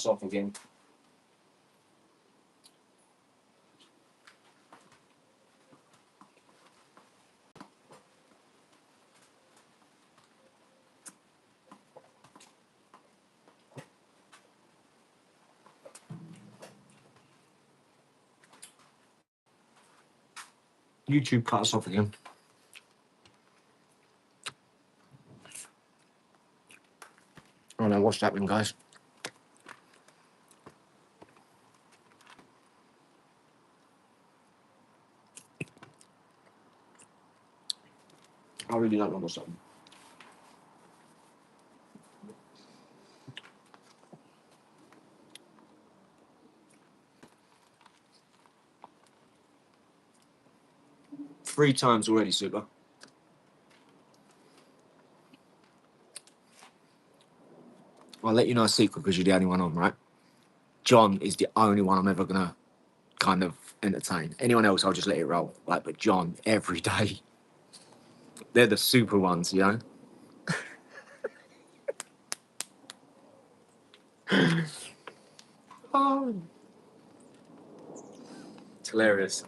cuts off again. YouTube cut us off again. I don't know what's happening, guys. I really don't know what's happening. Three times already, Super. I'll let you know a secret because you're the only one on, right? John is the only one I'm ever gonna kind of entertain. Anyone else, I'll just let it roll. Like, but John, every day. They're the super ones, you know? Oh. It's hilarious.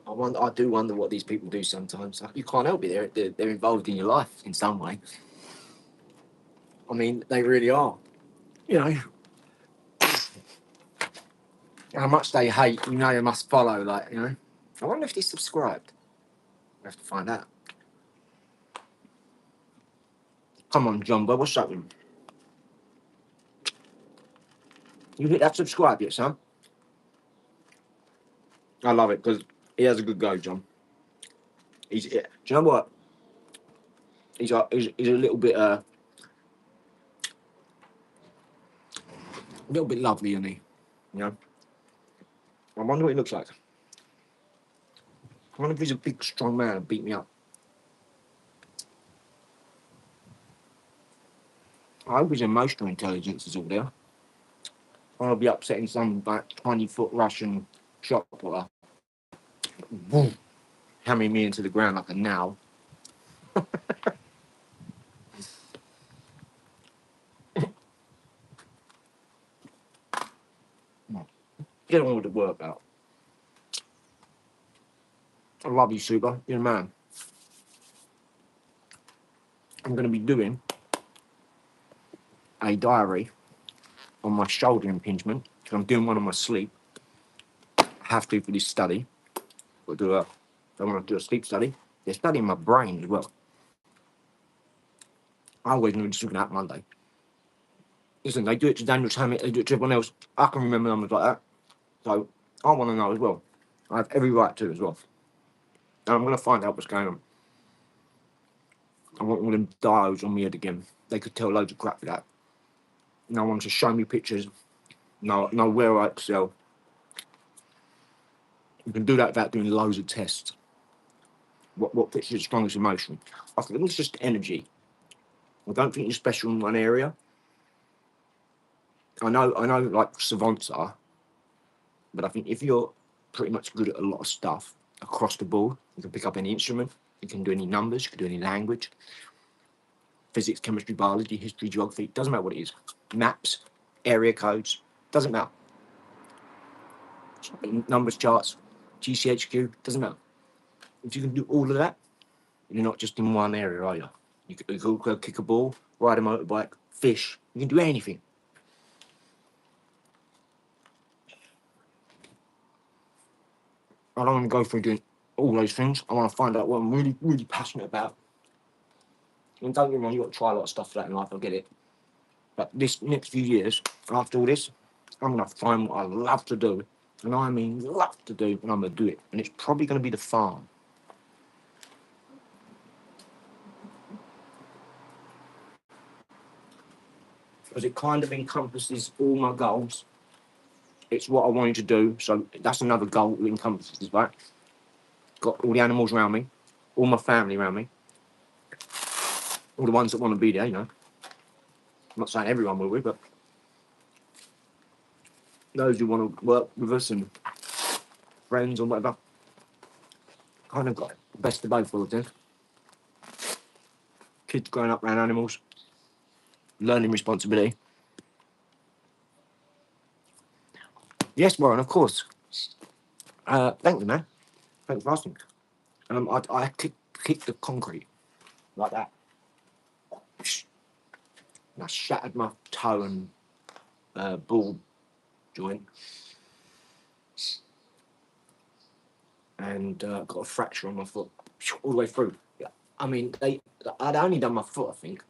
I do wonder what these people do sometimes. You can't help it. They're involved in your life in some way. I mean, they really are. You know, how much they hate, you know, they must follow. Like, you know, I wonder if they're subscribed. We have to find out. Come on, John, but what's up with you? You hit that subscribe yet, son? I love it because he has a good go, John. Do you know what? He's a little bit lovely, isn't he? You know. I wonder what he looks like. I wonder if he's a big, strong man and beat me up. I hope his emotional intelligence is all there. I'll be upsetting some like 20-foot Russian shot putter. Boom. Hammering me into the ground like a nail. Get on with the workout. I love you, Super. You're a man. I'm going to be doing a diary on my shoulder impingement because I'm doing one on my sleep. I have to for this study. I want to do a sleep study. They're studying my brain as well. I always knew this was going to happen Monday. Listen, they do it to Daniel Tammet, they do it to everyone else. I can remember numbers like that. So I want to know as well. I have every right to as well. And I'm going to find out what's going on. I want all them diodes on my head again. They could tell loads of crap for that. No one to show me pictures. No where I excel. You can do that without doing loads of tests. What fits your strongest emotion? I think it's just energy. I don't think you're special in one area. I know like savants are, but I think if you're pretty much good at a lot of stuff across the board, you can pick up any instrument, you can do any numbers, you can do any language, physics, chemistry, biology, history, geography, doesn't matter what it is. Maps, area codes, doesn't matter. Numbers, charts, GCHQ, doesn't matter. If you can do all of that, you're not just in one area, are you? You can go kick a ball, ride a motorbike, fish. You can do anything. I don't want to go through doing all those things. I want to find out what I'm really, really passionate about. And don't get me wrong, you've got to try a lot of stuff for that in life, I get it. But this next few years, after all this, I'm going to find what I love to do. And I mean love to do, and I'm going to do it. And it's probably going to be the farm. Because it kind of encompasses all my goals. It's what I wanted to do. So that's another goal that encompasses, right? Got all the animals around me, all my family around me, all the ones that want to be there, you know. I'm not saying everyone will be, but those who want to work with us and friends or whatever. Kind of got the best of both worlds then. Kids growing up around animals, learning responsibility. Yes, Warren, of course. Thank you, man. Thanks for asking. I kicked the concrete like that. And I shattered my toe and ball joint, and got a fracture on my foot all the way through. Yeah, I mean, I'd only done my foot, I think.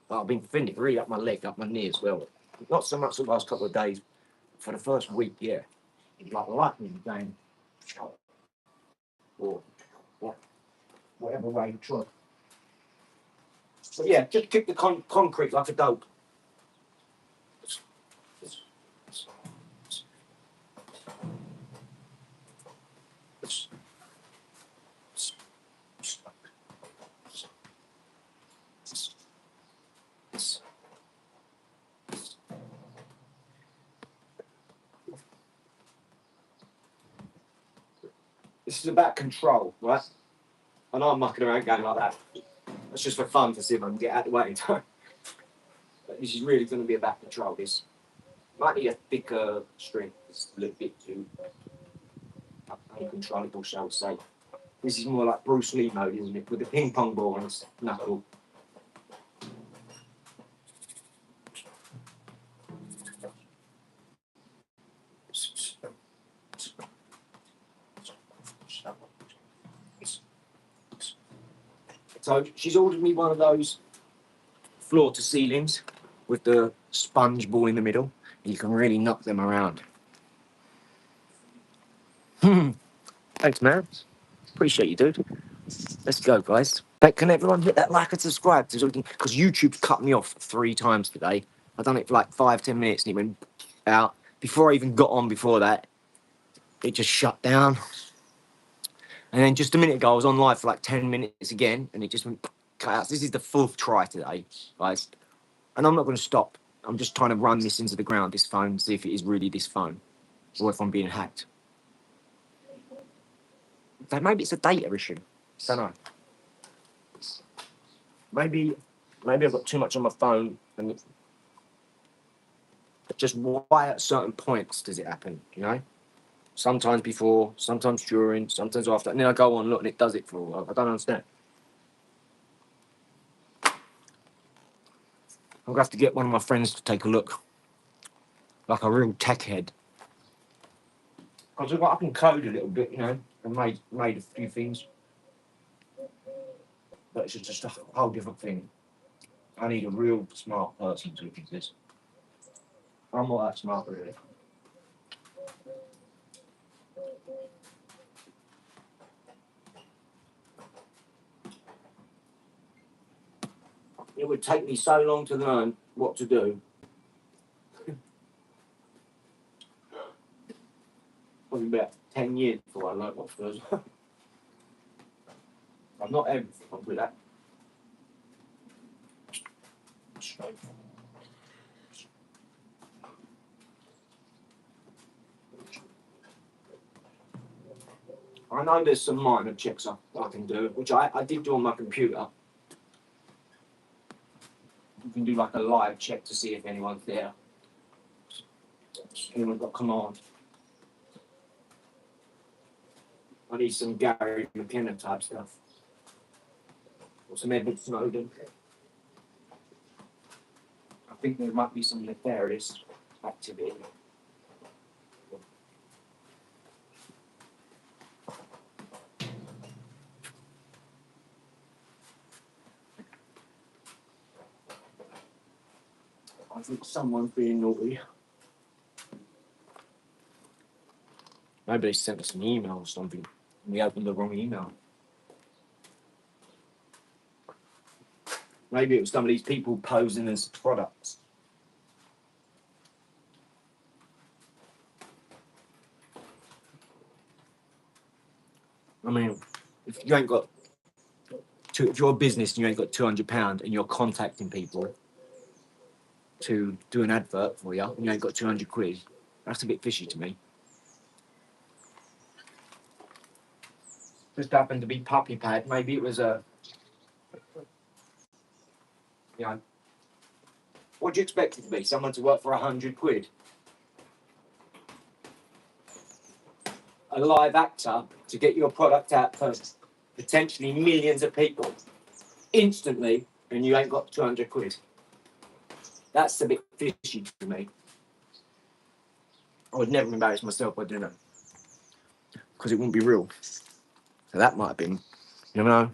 But I've been feeling it really up my leg, up my knee as well. Not so much the last couple of days. For the first week, yeah, like lightning game, or whatever way you try. So yeah, just kick the concrete like a dope. This is about control, right? And I'm mucking around going like that. That's just for fun to see if I can get out of the way. But this is really going to be about control. This might need a thicker string. It's a little bit too uncontrollable, shall we say. This is more like Bruce Lee mode, isn't it? With the ping pong ball and its knuckle. So she's ordered me one of those floor to ceilings with the sponge ball in the middle. You can really knock them around. Thanks, man. Appreciate you, dude. Let's go, guys. Can everyone hit that like and subscribe? Because YouTube cut me off 3 times today. I've done it for like 5-10 minutes and it went out. Before I even got on before that, it just shut down. And then just a minute ago, I was on live for like 10 minutes again and it just went cut out. This is the 4th try today, guys. And I'm not going to stop. I'm just trying to run this into the ground, this phone, see if it is really this phone or if I'm being hacked. Maybe it's a data issue. Don't know. Maybe I've got too much on my phone and just why at certain points does it happen, you know? Sometimes before, sometimes during, sometimes after. And then I go on, look, and it does it for a while. I don't understand. I'm going to have to get one of my friends to take a look. Like a real tech head. Because I can code a little bit, you know, and made a few things. But it's just a whole different thing. I need a real smart person to look into this. I'm not that smart, really. It would take me so long to learn what to do. Probably about 10 years before I learned what to do. I'm not everything, I'll do that. Straight. I know there's some minor checks I can do, which I did do on my computer. You can do like a live check to see if anyone's there. Anyone's got command. I need some Gary McKenna type stuff. Or some Edward Snowden. I think there might be some nefarious activity. I think someone's being naughty. Maybe they sent us an email or something. And we opened the wrong email. Maybe it was some of these people posing as products. I mean, if you ain't got if you're a business and you ain't got £200 and you're contacting people to do an advert for you and you ain't got 200 quid, that's a bit fishy to me. Just happened to be puppy pad. Maybe it was a You know, what do you expect it to be? Someone to work for 100 quid? A live actor to get your product out to potentially millions of people instantly, and you ain't got 200 quid. That's a bit fishy to me. I would never embarrass myself by doing that because it wouldn't be real. So that might have been, you know.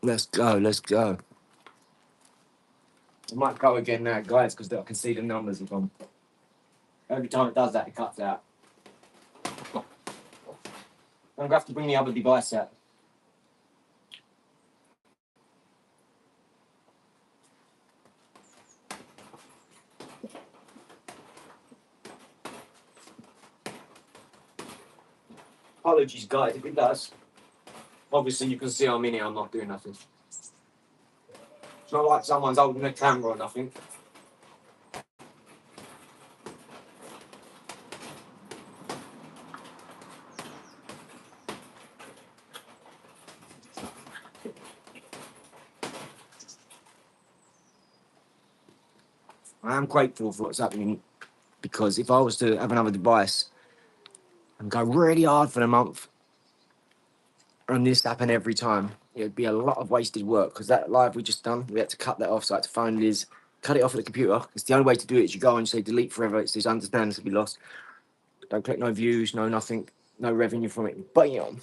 Let's go, let's go. I might go again now, guys, because I can see the numbers have gone. Every time it does that, it cuts out. I'm going to have to bring the other device out. Apologies, guys, if it does. Obviously, you can see I'm in here, I'm not doing nothing. It's not like someone's holding the camera or nothing. I am grateful for what's happening because if I was to have another device and go really hard for the month, and this happened every time, it'd be a lot of wasted work because that live we just done, we had to cut that off, so I had to phone Liz, cut it off at the computer. It's the only way to do it is you go and say delete forever, it's this understanding to be lost. Don't click no views, no nothing, no revenue from it. Bam!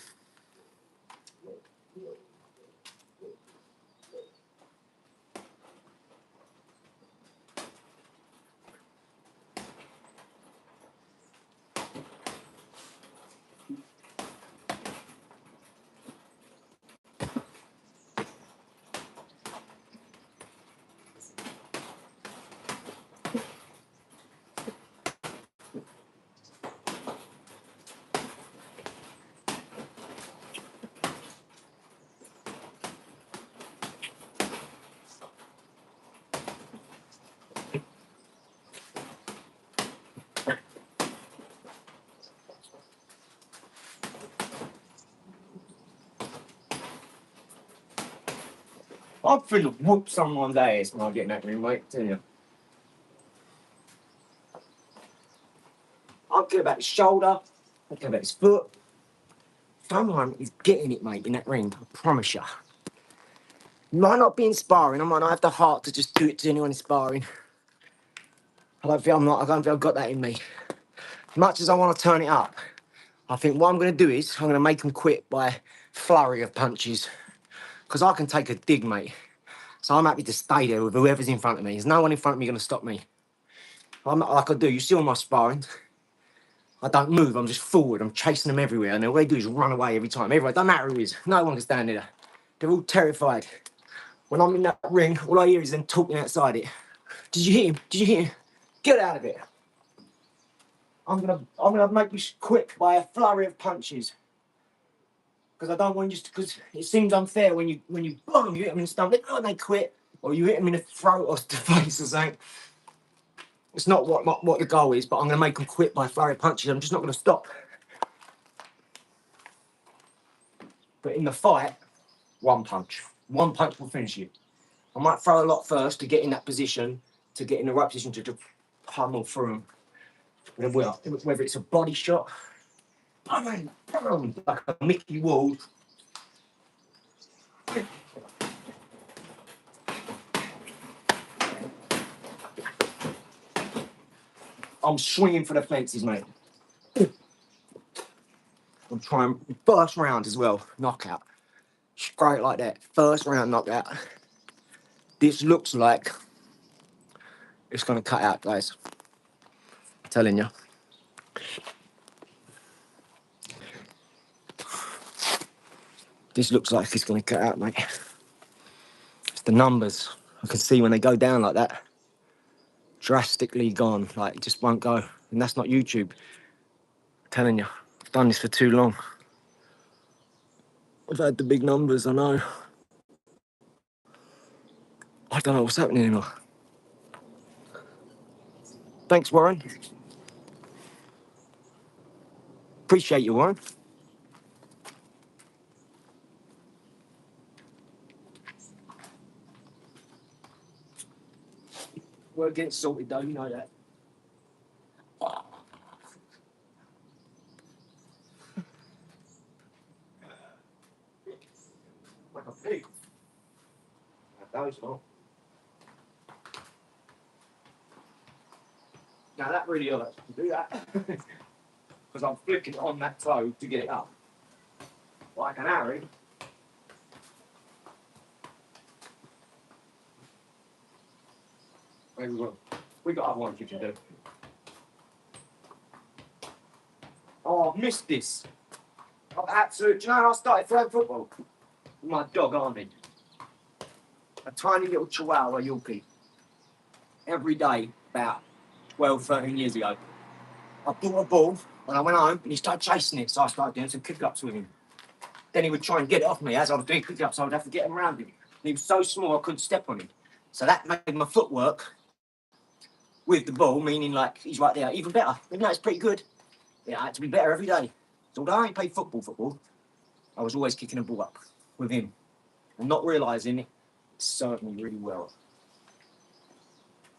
I'm finna whoop someone's ass when I get in that room, mate, tell you. I don't care about his shoulder, I don't care about his foot. Someone is getting it, mate, in that ring, I promise you. Might not be inspiring, I might not have the heart to just do it to anyone inspiring. I don't think I've got that in me. As much as I want to turn it up, I think what I'm going to do is I'm going to make them quit by a flurry of punches. Because I can take a dig, mate. So I'm happy to stay there with whoever's in front of me. There's no one in front of me going to stop me. I'm not like I do. You see all my sparring. I don't move. I'm just forward. I'm chasing them everywhere. And all they do is run away every time. Everyone, doesn't matter who it is. No one can stand there. They're all terrified. When I'm in that ring, all I hear is them talking outside it. Did you hit him? Did you hit him? Get out of it. I'm gonna make you quit by a flurry of punches. Because I don't want you to, because it seems unfair when you boom, you hit them in the stomach, and they quit, or you hit them in the throat or the face or something. It's not what the goal is, but I'm going to make them quit by a flurry of punches. I'm just not going to stop. But in the fight, one punch. One punch will finish you. I might throw a lot first to get in that position, to get in the right position to just pummel through them. Whether it's a body shot, boom, boom, like a Mickey Wall. I'm swinging for the fences, mate. I'm trying first round as well, knockout. Straight like that, first round knockout. This looks like it's going to cut out, guys. I'm telling you. This looks like it's going to cut out, mate. It's the numbers. I can see when they go down like that. Drastically gone, like it just won't go. And that's not YouTube. I'm telling you, I've done this for too long. I've had the big numbers, I know. I don't know what's happening anymore. Thanks, Warren. Appreciate you, Warren. We're getting sorted though, you know that. Like a pig. No, it's not. Now that really hurts to do that. Because I'm flicking on that toe to get it up. Like an arrow. Maybe we got other ones you can do. Oh, I've missed this. I've absolutely. Do you know how I started playing football? With my dog, Arnie. A tiny little Chihuahua Yorkie. Every day, about 12, 13 years ago. I bought a ball when I went home and he started chasing it, so I started doing some kick-ups with him. Then he would try and get it off me. As I was doing kick-ups, I would have to get him around him. And he was so small I couldn't step on him. So that made my footwork with the ball, meaning like he's right there, even better. Even though it's pretty good, I had to be better every day. So although I ain't played football, I was always kicking a ball up with him. And not realising it served me really well.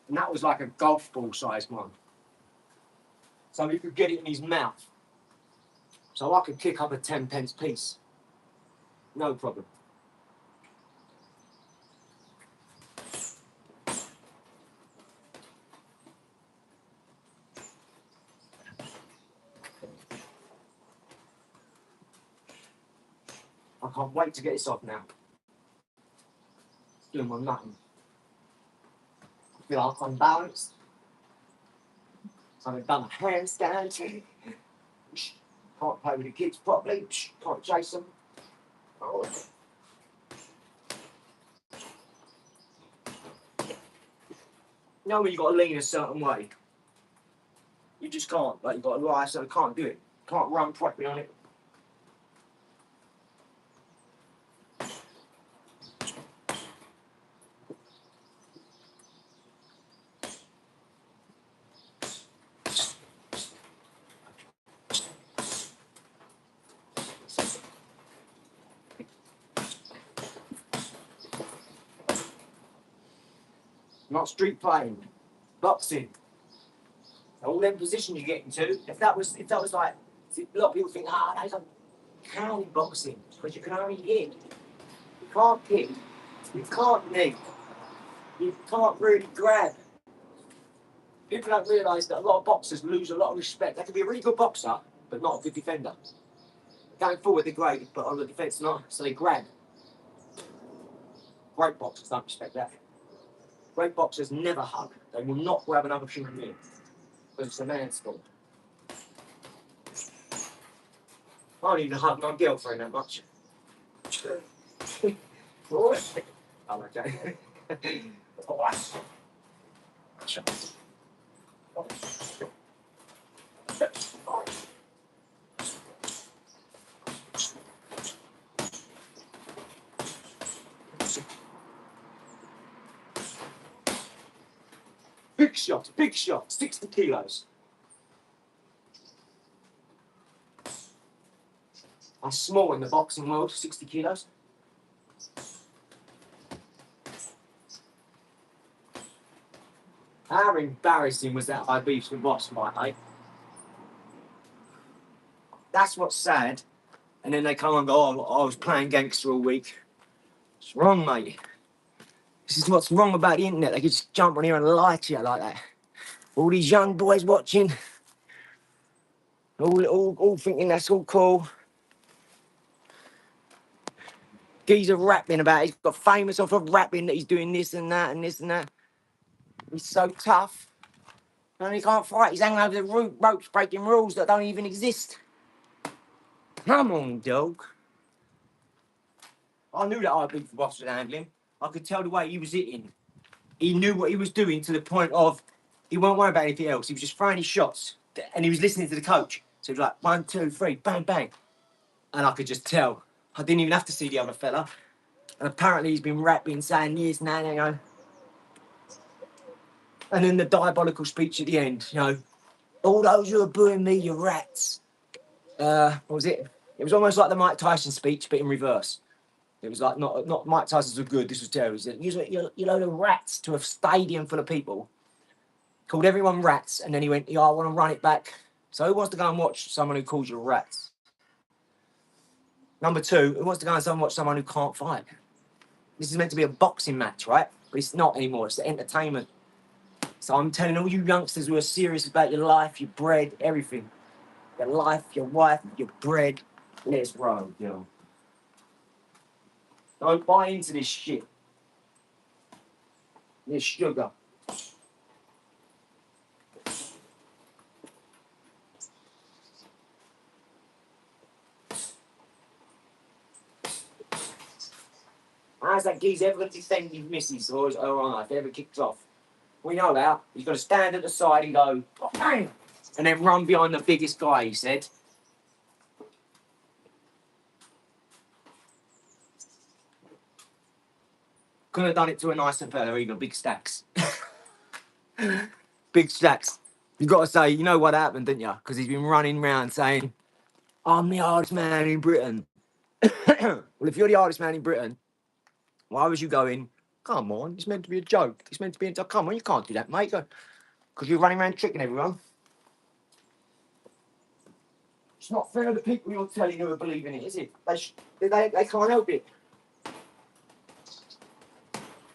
And that was like a golf ball sized one. So he could get it in his mouth. So I could kick up a 10p piece. No problem. I can't wait to get this off now. Doing my nothing. I feel like I'm balanced. So I've done a handstand. Can't play with the kids properly. Can't chase them. Oh. You know when you've got to lean a certain way? You just can't. Like you've got to lie, so you can't do it. Can't run properly on it. Not street playing, boxing. All them positions you get into. If that was like, a lot of people think, that's like county boxing, because you can only hit. You can't kick. You can't knee. You can't really grab. People don't realise that a lot of boxers lose a lot of respect. They can be a really good boxer, but not a good defender. Going forward, they're great, but on the defence, not. So they grab. Great boxers don't respect that. Great boxers never hug. They will not grab another human being because it's a man's sport. I don't even hug my girlfriend that much. I'm okay. Big shot, 60 kilos. I'm small in the boxing world, 60 kilos. How embarrassing was that I beefed with boss fight, eh? That's what's sad. And then they come and go, I was playing gangster all week. It's wrong, mate. This is what's wrong about the internet. They can just jump on here and lie to you like that. All these young boys watching, all thinking that's all cool. Geezer rapping about it. He's got famous off of rapping that he's doing this and that and this and that. He's so tough. And he can't fight. He's hanging over the ropes, breaking rules that don't even exist. Come on, dog. I knew that I beat the boss with handling. I could tell the way he was hitting. He knew what he was doing to the point of he won't worry about anything else. He was just throwing his shots and he was listening to the coach. So he was like, 1, 2, 3, bang, bang. And I could just tell. I didn't even have to see the other fella. And apparently he's been rapping, saying yes, no. And then the diabolical speech at the end, all those who are booing me, you're rats. what was it? It was almost like the Mike Tyson speech, but in reverse. It was like not Mike Tyson's were good. This was terrible. He said, "You load of rats to a stadium full of people." Called everyone rats, and then he went, "Yeah, I want to run it back." So who wants to go and watch someone who calls you rats? Number two, who wants to go and watch someone who can't fight? This is meant to be a boxing match, right? But it's not anymore. It's the entertainment. So I'm telling all you youngsters who are serious about your life, your bread, everything. Your life, your wife, your bread. Let's roll, yo. Don't buy into this shit. This sugar. How's that geezer ever going to defend his missus or his wife if they ever kicked off? We know that. He's got to stand at the side and go, bang! And then run behind the biggest guy, he said. Couldn't have done it to a nicer fella either, big stacks. Big stacks. You've got to say, you know what happened, didn't you? Because he's been running around saying, I'm the hardest man in Britain. Well, if you're the hardest man in Britain, why was you going, come on, it's meant to be a joke. It's meant to be a joke. Come on, you can't do that, mate. Because you're running around tricking everyone. It's not fair to the people you're telling who are believing it, is it? They can't help it.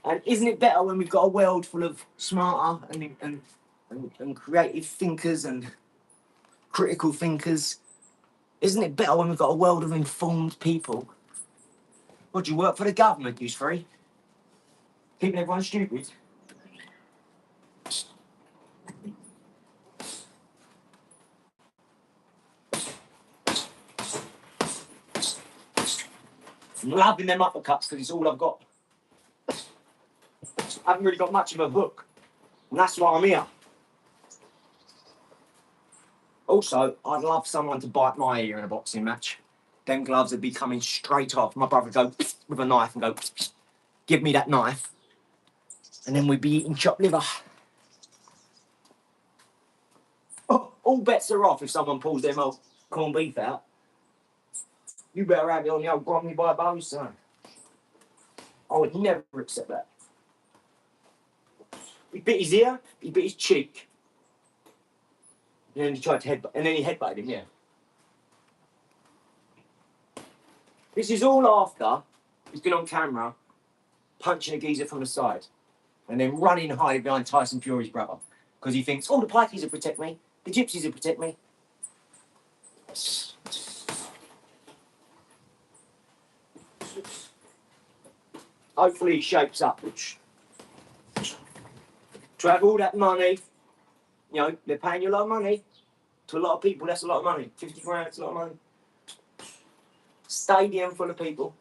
And isn't it better when we've got a world full of smarter and creative thinkers and critical thinkers? Isn't it better when we've got a world of informed people? What, do you work for the government, you three? Keeping everyone stupid? I'm loving them uppercuts because it's all I've got. I haven't really got much of a hook. And that's why I'm here. Also, I'd love someone to bite my ear in a boxing match. Them gloves would be coming straight off. My brother would go with a knife and go, give me that knife. And then we'd be eating chopped liver. Oh, all bets are off if someone pulls them old corned beef out. You better have it on the old grommy by bow, son. I would never accept that. He bit his ear, he bit his cheek. And then he tried to headbutt, and then he headbutted him, yeah. This is all after he's been on camera punching a geezer from the side and then running and hiding behind Tyson Fury's brother because he thinks, oh, the pikeys will protect me, the gypsies will protect me. Hopefully he shapes up. To have all that money, you know, they're paying you a lot of money. To a lot of people, that's a lot of money. 50 grand, that's a lot of money. Stadium full of people.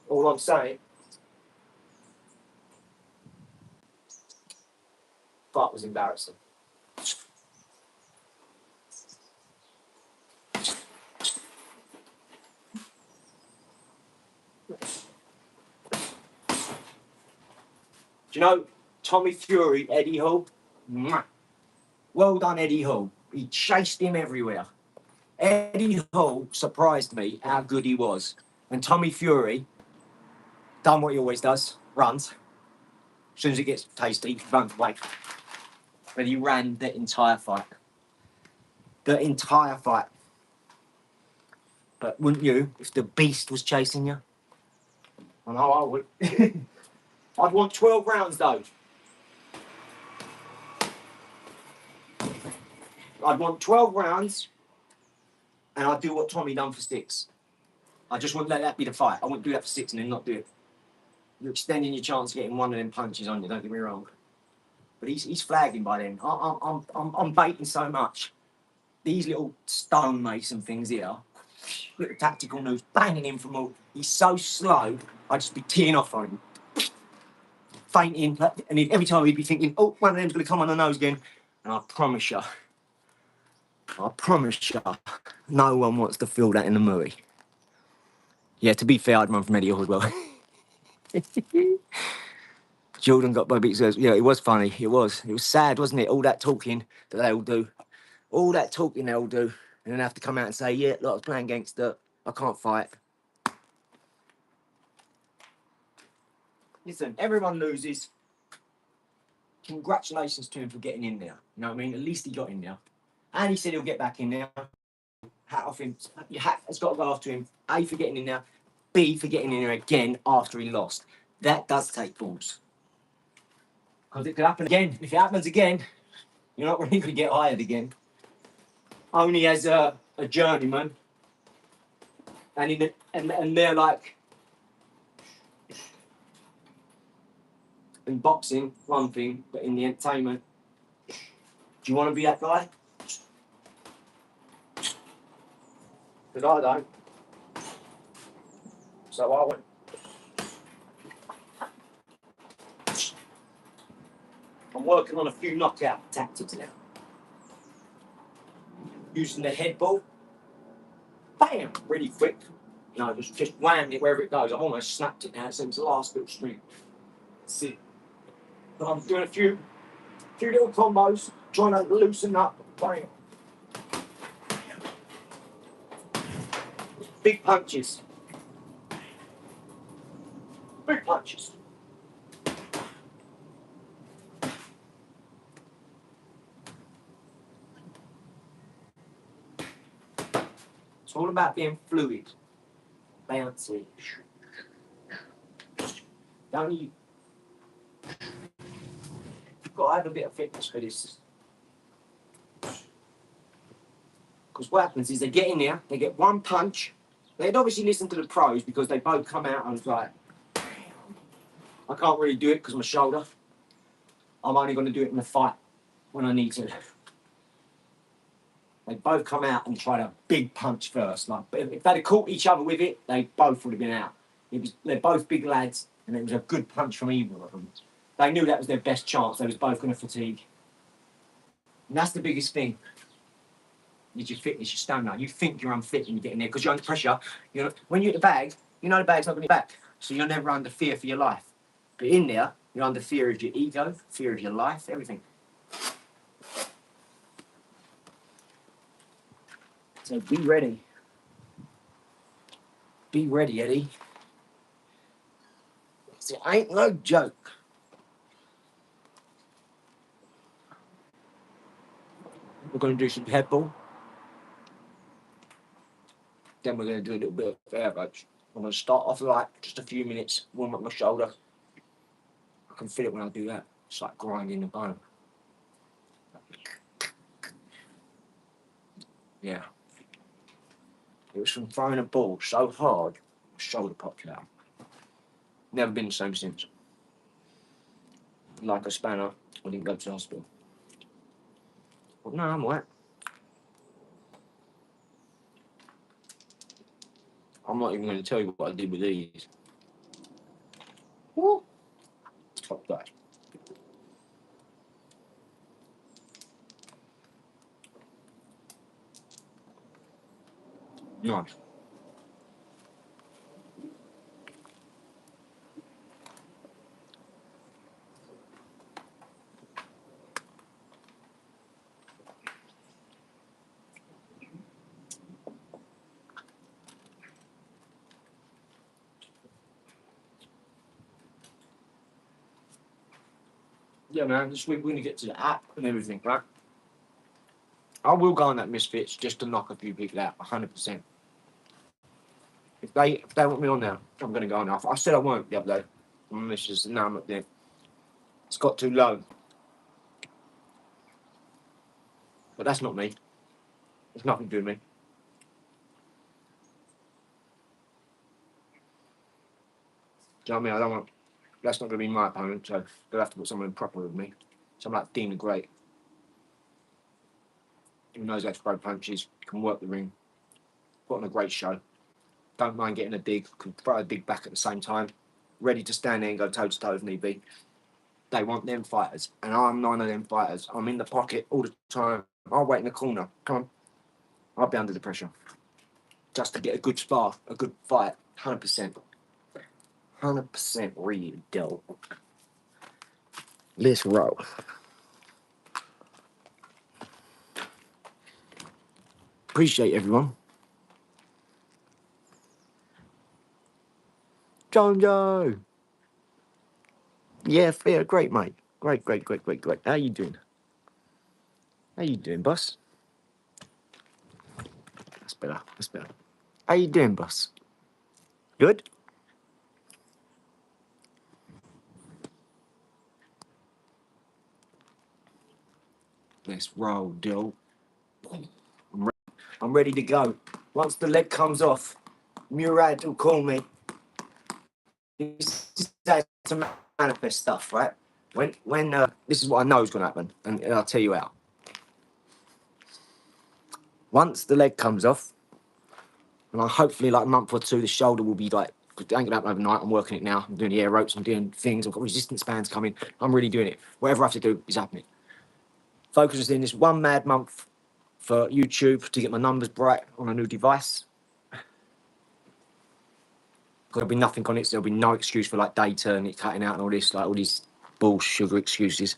All I'm saying. That was embarrassing. Do you know Tommy Fury, Eddie Hall? Well done, Eddie Hall. He chased him everywhere. Eddie Hall surprised me how good he was. And Tommy Fury done what he always does, runs. As soon as it gets tasty, he runs away. But he ran the entire fight. The entire fight. But wouldn't you, if the beast was chasing you? I know I would. I'd want 12 rounds, though. I'd want 12 rounds, and I'd do what Tommy done for 6. I just wouldn't let that be the fight. I wouldn't do that for 6 and then not do it. You're extending your chance of getting one of them punches on you, don't get me wrong. But he's flagging by then. I'm baiting so much. These little stonemason things here, little tactical moves, banging him from all. He's so slow, I'd just be teeing off on him. Fainting, and every time he'd be thinking, oh, one of them's going to come on the nose again. And I promise you, no one wants to feel that in the movie. Yeah, to be fair, I'd run from Eddie Hall as well. Jordan got Bobby. Yeah, it was funny. It was sad, wasn't it? All that talking that they all do. All that talking they'll do, and then have to come out and say, yeah, look, I was playing gangster, I can't fight. Listen, everyone loses. Congratulations to him for getting in there. You know what I mean? At least he got in there. And he said he'll get back in there. Hat off him. Your hat has got to go off to him. A, for getting in there. B, for getting in there again after he lost. That does take balls. Because it could happen again. If it happens again, you're not really going to get hired again. Only as a journeyman. And they're like, in boxing, one thing, but in the entertainment, do you want to be that guy? Because I don't. So I went. I'm working on a few knockout tactics now. Using the head ball. Bam! Really quick. You know, just whammed it wherever it goes. I've almost snapped it now. It seems the last little string. That's it. But I'm doing a few little combos, trying to loosen up. Bam. Big punches. Big punches. It's all about being fluid. Bouncy. Don't you? You've got to have a bit of fitness for this. Because what happens is they get in there, they get one punch. They'd obviously listen to the pros because they both come out and was like, I can't really do it because of my shoulder. I'm only going to do it in the fight when I need to. They both come out and tried a big punch first. Like, if they'd have caught each other with it, they both would have been out. They're both big lads, and it was a good punch from either of them. They knew that was their best chance. They was both going to fatigue. And that's the biggest thing. Is your fitness, your stamina. You think you're unfit when you get in there because you're under pressure. You know, when you're at the bag, you know the bag's not going to be back. So you're never under fear for your life. But in there, you're under fear of your ego, fear of your life, everything. So be ready. Be ready, Eddie. It ain't no joke. We're going to do some head ball. Then we're going to do a little bit of air ropes. I'm going to start off like just a few minutes, warm up my shoulder. I can feel it when I do that. It's like grinding the bone. Yeah. It was from throwing a ball so hard, my shoulder popped out. Never been the same since. Like a spanner, I didn't go to the hospital. But no, I'm alright. I'm not even going to tell you what I did with these. Woo! Top that. Nice. Yeah, man, this week we're going to get to the app and everything, right? I will go on that Misfits just to knock a few people out, 100%. If they want me on there, I'm going to go on there. I said I won't the other day. And this is, no, I'm not there. It's got too low. But that's not me. It's nothing to do with me. Do you know what I mean? I don't want... That's not going to be my opponent, so they'll have to put someone proper with me. Someone like Dean the Great. Who knows how to throw punches, can work the ring, put on a great show. Don't mind getting a dig, can throw a dig back at the same time. Ready to stand there and go toe-to-toe if need be. They want them fighters, and I'm none of them fighters. I'm in the pocket all the time. I'll wait in the corner. Come on. I'll be under the pressure. Just to get a good spar, a good fight. 100%. 100% real dope. Let's roll. Appreciate everyone. Jojo. Yeah, fair. Great, mate. Great. How you doing? Boss? That's better. How you doing, boss? Good? Let's roll, Dill. I'm ready to go. Once the leg comes off, Murad will call me. This is to manifest stuff, right? When this is what I know is going to happen, and I'll tell you how. Once the leg comes off, and hopefully like a month or two, the shoulder will be like, it ain't going to happen overnight. I'm working it now. I'm doing the air ropes. I'm doing things. I've got resistance bands coming. I'm really doing it. Whatever I have to do is happening. Focus in this one mad month for YouTube to get my numbers bright on a new device. There'll be nothing on it, so there'll be no excuse for like data and it cutting out and all this, like all these bull sugar excuses.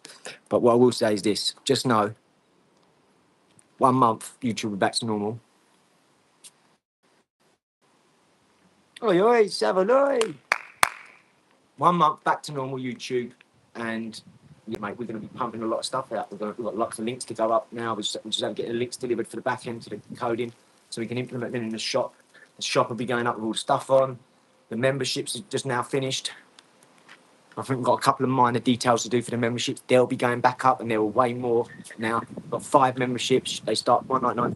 But what I will say is this: just know, 1 month YouTube will be back to normal. Oi, Savaloy! 1 month back to normal YouTube, and yeah, mate, we're going to be pumping a lot of stuff out. We've got lots of links to go up now. We just have to get the links delivered for the back end to the coding, so we can implement them in the shop. The shop will be going up with all the stuff on. The memberships are just now finished. I think we've got a couple of minor details to do for the memberships. They'll be going back up, and there are way more now. We've got 5 memberships. They start $199,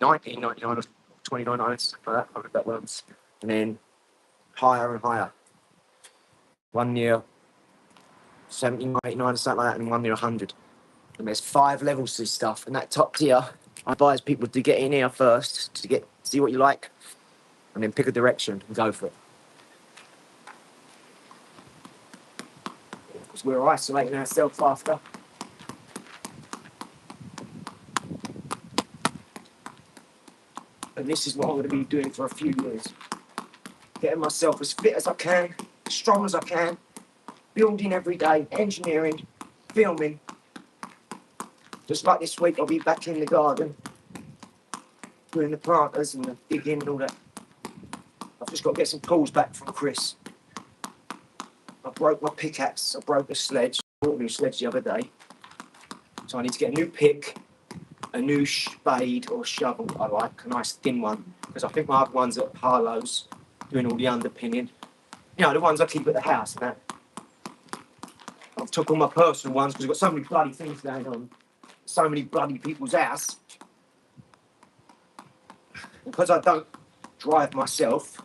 $19.99, or $29, something like that. I hope that works. And then higher and higher. 1 year, 79, 89, or something like that, and 1 year, 100. And there's 5 levels to this stuff. And that top tier, I advise people to get in here first to see what you like, and then pick a direction and go for it. Because we're isolating ourselves after. And this is what I'm going to be doing for a few years. Getting myself as fit as I can, as strong as I can, building every day, engineering, filming. Just like this week, I'll be back in the garden, doing the planters and the digging and all that. I've just got to get some tools back from Chris. I broke my pickaxe, I broke a sledge, I bought a new sledge the other day. So I need to get a new pick, a new spade or shovel I like, a nice thin one, because I think my other ones are Harlow's, doing all the underpinning. You know, the ones I keep at the house and that. I've took all my personal ones because I've got so many bloody things going on. So many bloody people's house. Because I don't drive myself,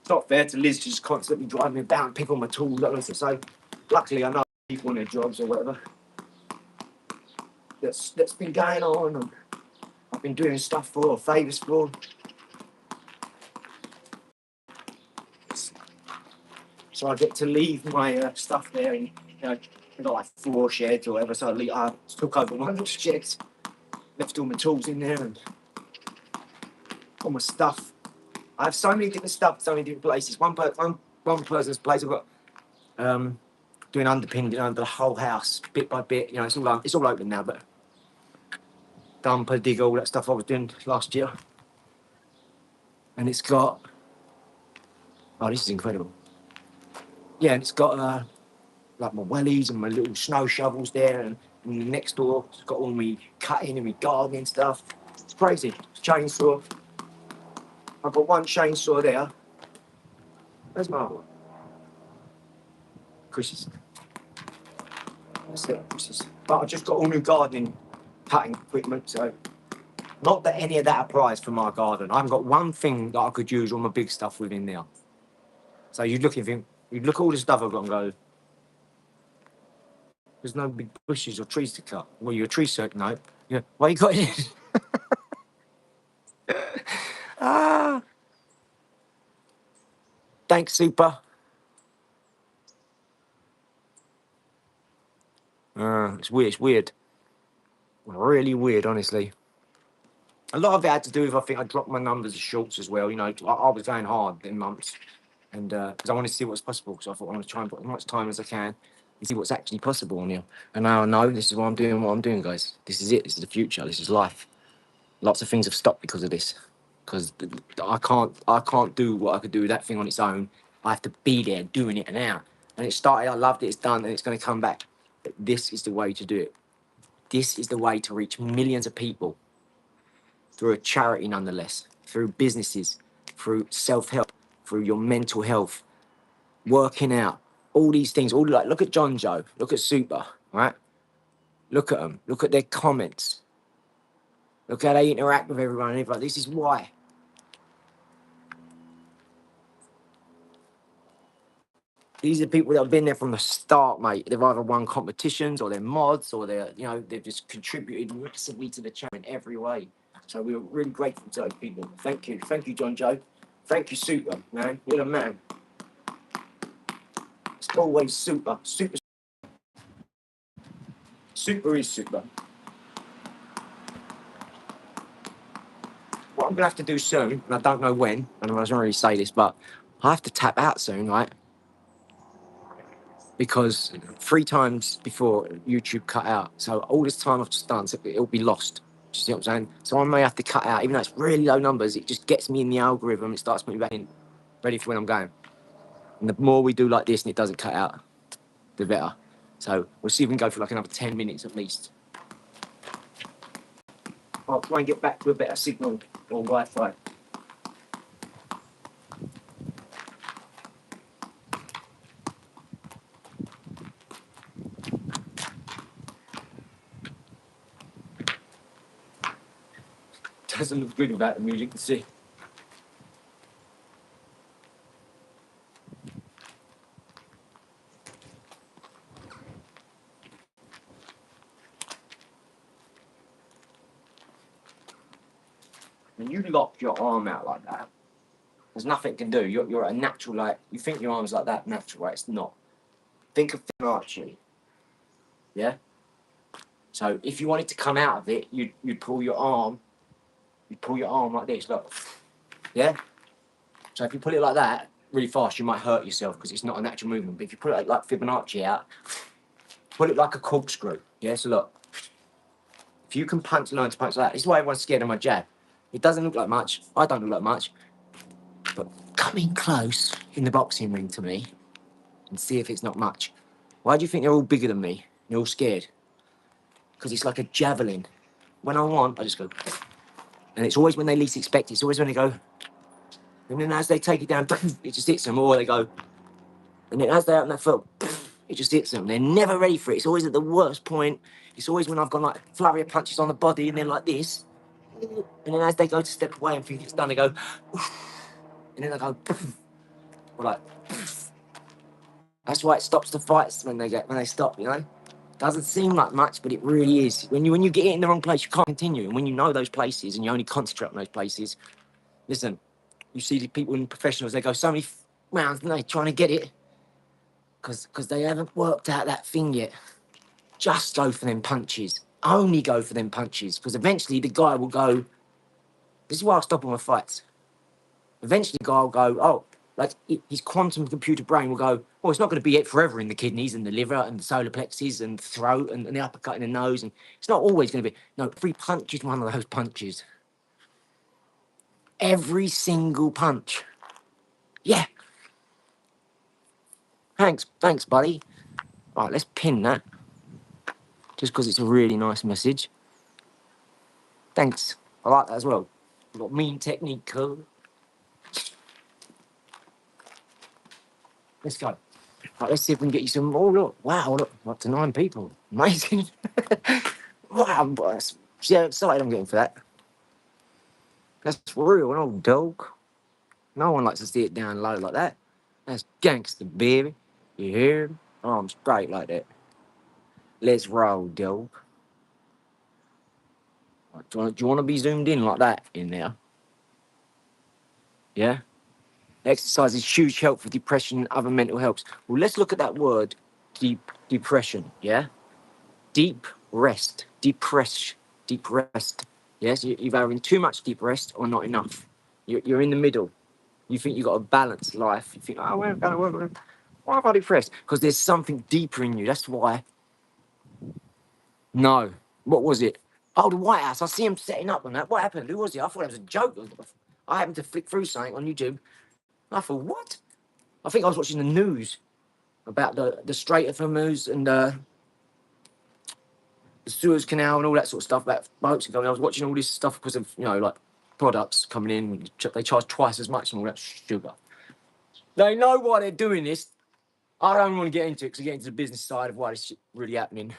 it's not fair to Liz to just constantly drive me about and pick all my tools up. So luckily I know people on their jobs or whatever. That's been going on, and I've been doing stuff for, favours for. So I get to leave my stuff there, and I've got like 4 sheds or whatever. So I took over one of the sheds, left all my tools in there, and all my stuff. I have so many different stuff, so many different places. One person's place I've got doing underpinning under the whole house, bit by bit. You know, it's all open now, but dumper, dig, all that stuff I was doing last year, and it's got. Oh, this is incredible. Yeah, and it's got like my wellies and my little snow shovels there, and the next door it's got all my cutting and my gardening stuff. It's crazy. Chainsaw. I've got one chainsaw there. Where's my other one? Chris's. That's it, Chris's. But I've just got all new gardening cutting equipment, so not that any of that applies for my garden. I haven't got one thing that I could use all my big stuff within there. So you'd look at all the stuff I've got and go, there's no big bushes or trees to cut. Well, you're a tree circ, no. Yeah, why you got it? Ah. Thanks, Super. It's weird. Really weird, honestly. A lot of it had to do with, I think I dropped my numbers of shorts as well. You know, I was going hard in months, and because I wanted to see what's possible. So I thought I want to try and put as much time as I can and see what's actually possible on here. And now I know this is why I'm doing what I'm doing, guys. This is it. This is the future. This is life. Lots of things have stopped because of this. Because I can't do what I could do with that thing on its own. I have to be there doing it now. And it started, I loved it, it's done, and it's going to come back. But this is the way to do it. This is the way to reach millions of people through a charity, nonetheless, through businesses, through self-help, through your mental health, working out, all these things. All like, look at John Joe, look at Super, right? Look at them, look at their comments, look how they interact with everyone. And everyone. This is why. These are people that have been there from the start, mate. They've either won competitions or they're mods or they've just contributed massively to the channel in every way. So we're really grateful to those people. Thank you, John Joe. Thank you, Super, man. You're the man. It's always Super. Super is Super. What I'm gonna have to do soon, and I don't know when, and I don't really say this, but I have to tap out soon, right? Because 3 times before YouTube cut out, so all this time I've just done, so it'll be lost. Do you see what I'm saying? So I may have to cut out, even though it's really low numbers. It just gets me in the algorithm. It starts putting me back in, ready for when I'm going. And the more we do like this, and it doesn't cut out, the better. So we'll see if we can go for like another 10 minutes at least. I'll try and get back to a better signal or Wi-Fi. Doesn't look good without the music, to see. When you lock your arm out like that, there's nothing you can do. You're a natural, like, you think your arm's like that natural, right? It's not. Think of archery, yeah? So if you wanted to come out of it, you'd pull your arm like this, look, yeah? So if you pull it like that, really fast, you might hurt yourself because it's not a natural movement. But if you pull it like Fibonacci out, pull it like a corkscrew, yeah? So look, if you can learn to punch like that, this is why everyone's scared of my jab. It doesn't look like much, I don't look like much, but come in close in the boxing ring to me and see if it's not much. Why do you think they're all bigger than me? They're all scared. Because it's like a javelin. When I want, I just go, and it's always when they least expect it. It's always when they go, and then as they take it down, it just hits them, or they go, and then as they open their foot, it just hits them. They're never ready for it. It's always at the worst point. It's always when I've gone like flurry of punches on the body, and then like this, and then as they go to step away and think it's done, they go, and then they go, or like. That's why it stops the fights when they stop, you know? Doesn't seem like much, but it really is. When you get it in the wrong place, you can't continue. And when you know those places and you only concentrate on those places, listen, you see the people in professionals, they go so many rounds and they trying to get it because they haven't worked out that thing yet. Just go for them punches. Only go for them punches because eventually the guy will go, this is why I stop all my fights. Eventually the guy will go, oh, like his quantum computer brain will go, well, it's not going to be it forever in the kidneys and the liver and the solar plexus and the throat and the uppercut in the nose. And it's not always going to be, no, every punch is one of those punches. Every single punch. Yeah. Thanks, buddy. All right, let's pin that. Just because it's a really nice message. Thanks. I like that as well. We've got mean technique, cool. Let's go. Right, let's see if we can get you some. Oh, look. Wow, look. Up to 9 people. Amazing. Wow, boss. See how excited I'm getting for that. That's real, an old dog. No one likes to see it down low like that. That's gangster, baby. You hear? Arms straight like that. Let's roll, dog. Right, do you want to be zoomed in like that in there? Yeah? Exercise is huge help for depression and other mental helps. Well, let's look at that word, depression, yeah? Deep rest, deep rest. Yes, you're either having too much deep rest or not enough. You're in the middle. You think you've got a balanced life. You think, oh, we're going to work. Why am I depressed? Because there's something deeper in you. That's why. No. What was it? Oh, the White House. I see him setting up on that. What happened? Who was he? I thought it was a joke. I happened to flick through something on YouTube. I thought, what? I think I was watching the news about the Strait of Hormuz and the Suez Canal and all that sort of stuff about boats ago. And I was watching all this stuff because of, like products coming in. They charge twice as much and all that sugar. They know why they're doing this. I don't want to get into it because I get into the business side of why this shit really happening.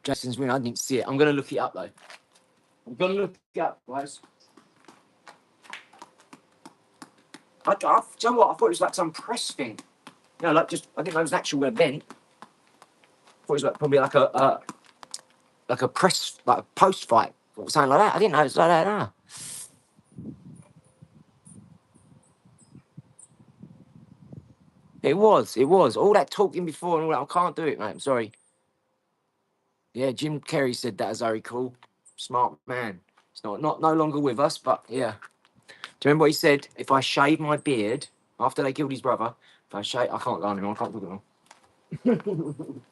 Jason's win. I didn't see it. I'm going to look it up, though. I'm going to look it up, guys. Do you know what? I thought it was like some press thing. Like just, I didn't know it was an actual event. I thought it was like probably like a press, like a post fight or something like that. I didn't know it was like that. No. It was. All that talking before and all that. I can't do it, mate. I'm sorry. Yeah, Jim Carrey said that as very cool. Smart man. It's no longer with us, but yeah. Do you remember what he said? If I shave my beard after they killed his brother, if I shave, I can't go anymore. I can't do it anymore.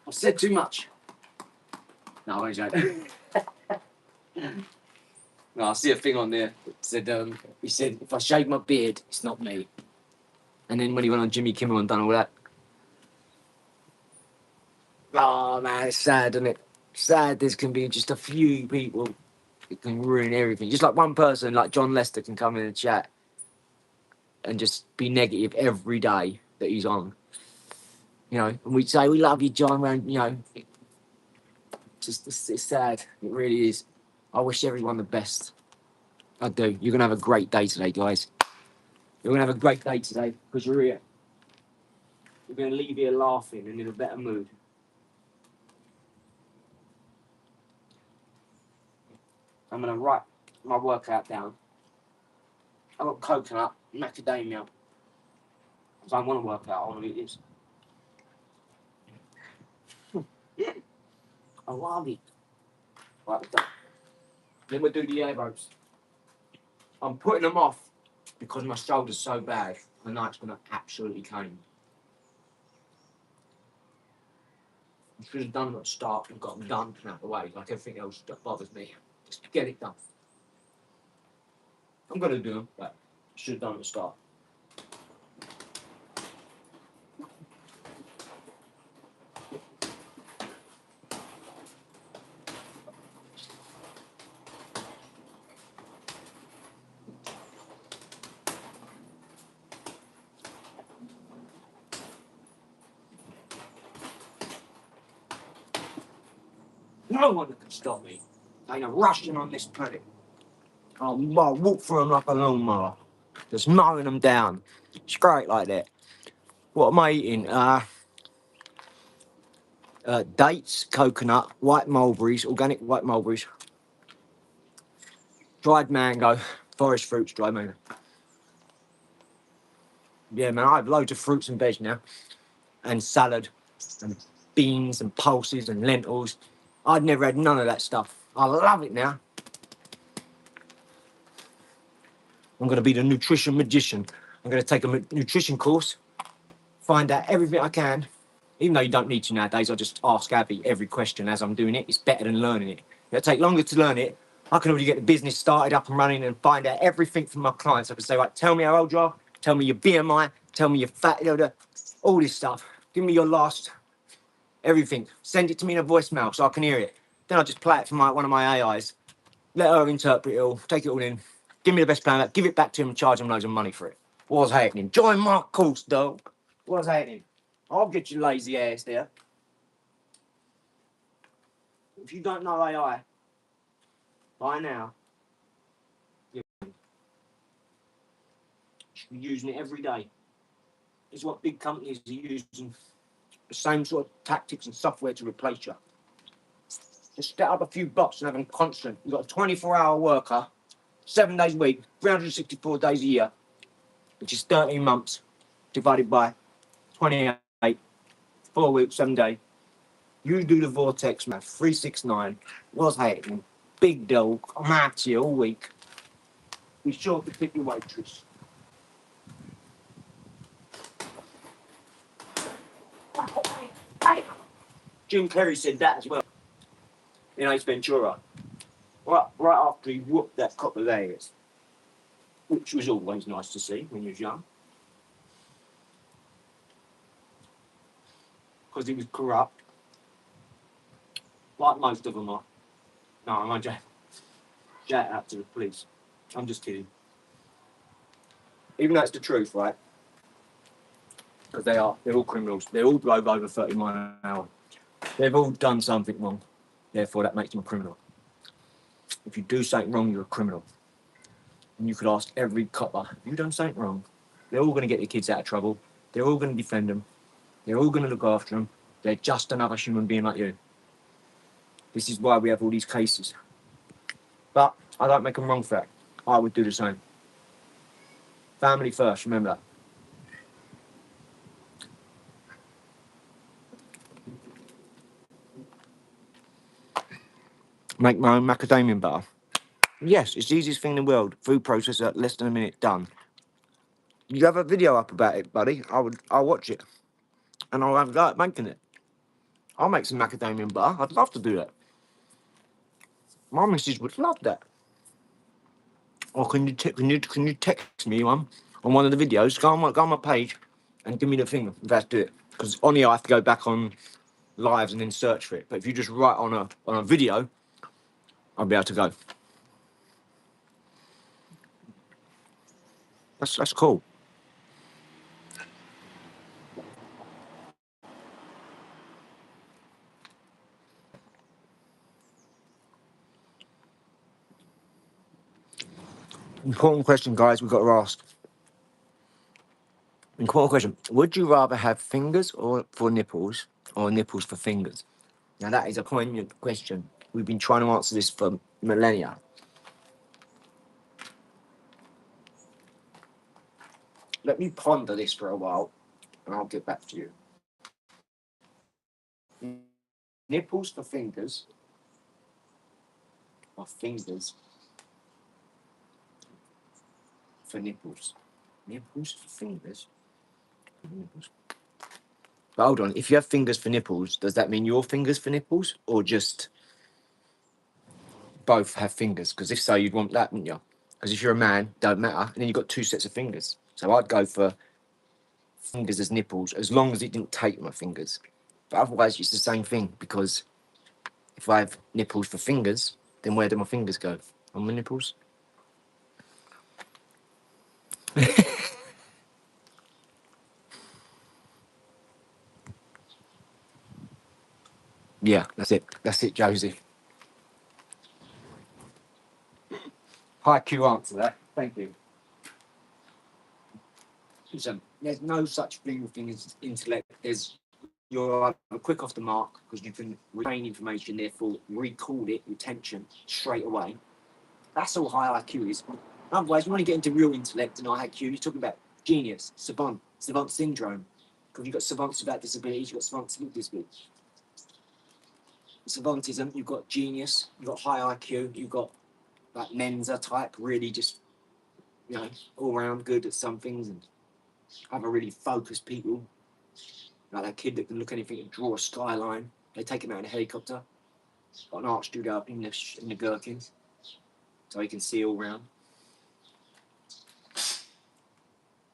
I've said too much. No, I won't joke. No, I see a thing on there that said, he said, if I shave my beard, it's not me. And then when he went on Jimmy Kimmel and done all that. Oh, man, it's sad, isn't it? Sad this can be just a few people that can ruin everything. Just like one person, like John Lester, can come in the chat and just be negative every day that he's on. And we'd say, we love you, John, man, it's sad. It really is. I wish everyone the best. I do. You're going to have a great day today, guys. You're going to have a great day today because you're here. You're going to leave here laughing and in a better mood. I'm going to write my workout down. I've got coconut, macadamia. Because I want to work out. I want to eat this. I love it. Right, then we'll do the air ropes. I'm putting them off because my shoulder's so bad. The night's going to absolutely cane. I should have done them at the start and got them done and out of the way, like everything else that bothers me. Just get it done. I'm going to do them, but I should have done them at the start. No one can stop me. Ain't a Russian on this planet. I'll walk through them like a lawnmower. Just mowing them down. Straight like that. What am I eating? Dates, coconut, white mulberries, organic white mulberries, dried mango, forest fruits, dried mango. Yeah, man, I have loads of fruits and veg now. And salad, and beans, and pulses, and lentils. I'd never had none of that stuff. I love it now. I'm going to be the nutrition magician. I'm going to take a nutrition course, find out everything I can. Even though you don't need to nowadays, I just ask Abby every question as I'm doing it. It's better than learning it. It'll take longer to learn it. I can already get the business started up and running and find out everything from my clients. I can say, right, tell me how old you are, tell me your BMI, tell me your fat, all this stuff. Give me your last, everything. Send it to me in a voicemail so I can hear it. Then I just play it for one of my AIs. Let her interpret it all, take it all in. Give me the best plan, give it back to him and charge him loads of money for it. What's happening? Join my course, dog. What's happening? I'll get you lazy ass there. If you don't know AI, by now, you should be using it every day. It's what big companies are using, the same sort of tactics and software to replace you. Just set up a few bots and have them constant. You've got a 24-hour worker, 7 days a week, 364 days a year, which is 13 months divided by 28, 4 weeks, 7 days. You do the vortex math, 369. What's happening? Big dog, I'm at you all week. Be sure to pick your waitress. Jim Carrey said that as well in Ace Ventura. Right after he whooped that cop of theirs, which was always nice to see when you was young, because he was corrupt, like most of them are. No, I'm not shout out to the police. I'm just kidding. Even though it's the truth, right? Because they are. They're all criminals. They all drove over 30 miles an hour. They've all done something wrong. Therefore, that makes them a criminal. If you do something wrong, you're a criminal. And you could ask every copper, have you done something wrong? They're all going to get their kids out of trouble. They're all going to defend them. They're all going to look after them. They're just another human being like you. This is why we have all these cases. But I don't make them wrong for that. I would do the same. Family first, remember that. Make my own macadamia butter. Yes, it's the easiest thing in the world. Food processor, less than a minute, done. You have a video up about it, buddy. I'll watch it. And I'll have a go at making it. I'll make some macadamia butter. I'd love to do that. My missus would love that. Or can you text me on one of the videos? Go on my page and give me the thing if I have to do it. Because on here I have to go back on lives and then search for it. But if you just write on a video, I'll be able to go. That's cool. Important question, guys. We've got to ask. Important question. Would you rather have fingers or for nipples or nipples for fingers? Now that is a poignant question. We've been trying to answer this for millennia. Let me ponder this for a while and I'll get back to you. Nipples for fingers or fingers for nipples? Nipples for fingers? Nipples. But hold on, if you have fingers for nipples, does that mean your fingers for nipples or just both have fingers? Because if so, you'd want that, wouldn't you? Because if you're a man, don't matter, and then you've got two sets of fingers. So I'd go for fingers as nipples, as long as it didn't take my fingers. But otherwise, it's the same thing, because if I have nipples for fingers, then where do my fingers go? On my nipples? Yeah, that's it. That's it, Josie. High Q answer that. Thank you. Listen, there's no such thing as intellect. You're either quick off the mark because you can retain information, therefore recall it, retention straight away. That's all high IQ is. Otherwise, you want to get into real intellect and IQ, you're talking about genius, savant syndrome. Because you've got savants without disabilities, you've got savants with disabilities. Savantism, you've got genius, you've got high IQ, you've got like Mensa type, really just, all round good at some things and have a really focused people. Like that kid that can look anything and draw a skyline. They take him out in a helicopter. Got an art studio up in the Gherkins, so he can see all round.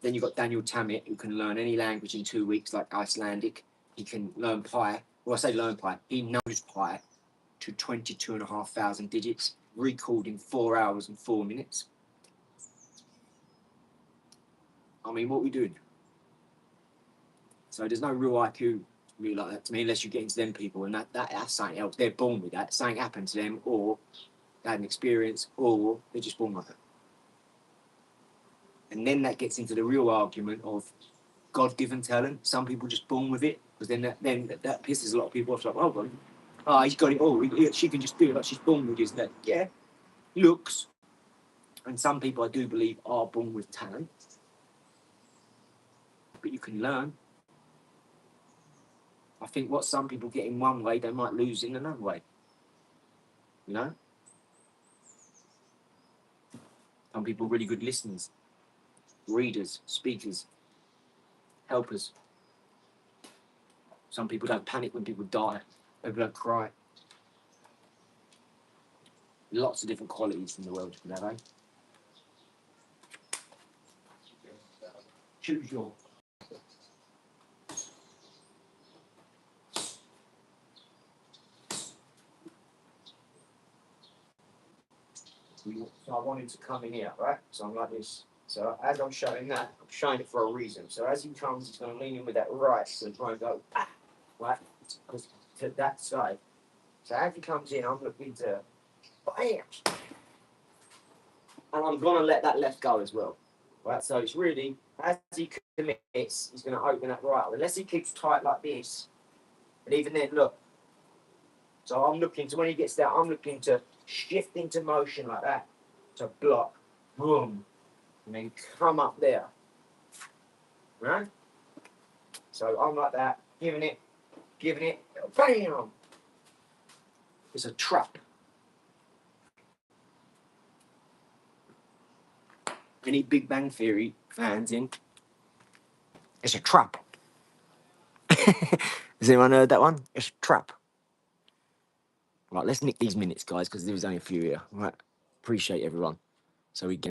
Then you've got Daniel Tammet, who can learn any language in 2 weeks, like Icelandic. He can learn pi. Well, I say learn pi. He knows pi to 22,500 digits, recalled in 4 hours and 4 minutes. I mean, what are we doing? So there's no real IQ really like that to me, unless you get into them people, and that's something else. They're born with that. Something happened to them, or they had an experience, or they're just born like that. And then that gets into the real argument of God-given talent. Some people just born with it, because then that pisses a lot of people off. Like, oh, he's got it all. She can just do it like she's born with it. That, yeah, looks. And some people, I do believe, are born with talent, but you can learn. I think what some people get in one way, they might lose in another way. Some people are really good listeners, readers, speakers, helpers. Some people don't panic when people die. They're gonna cry. Lots of different qualities in the world you can have, eh? Choose your. So I wanted to come in here, right? So I'm like this. So as I'm showing that, I'm showing it for a reason. So as he comes, he's going to lean in with that right, so try and go, right, to that side. So as he comes in, I'm looking to, bam! And I'm going to let that left go as well. Right, so it's really, as he commits, he's going to open that right. Unless he keeps tight like this, and even then, look. So I'm looking to, when he gets there, I'm looking to shift into motion like that, to block, boom, and then come up there. Right? So I'm like that, giving it, bam! It's a trap. Any Big Bang Theory fans in? It's a trap. Has anyone heard that one? It's a trap. Right, let's nick these minutes, guys, because there was only a few here. Right, appreciate everyone. So we get.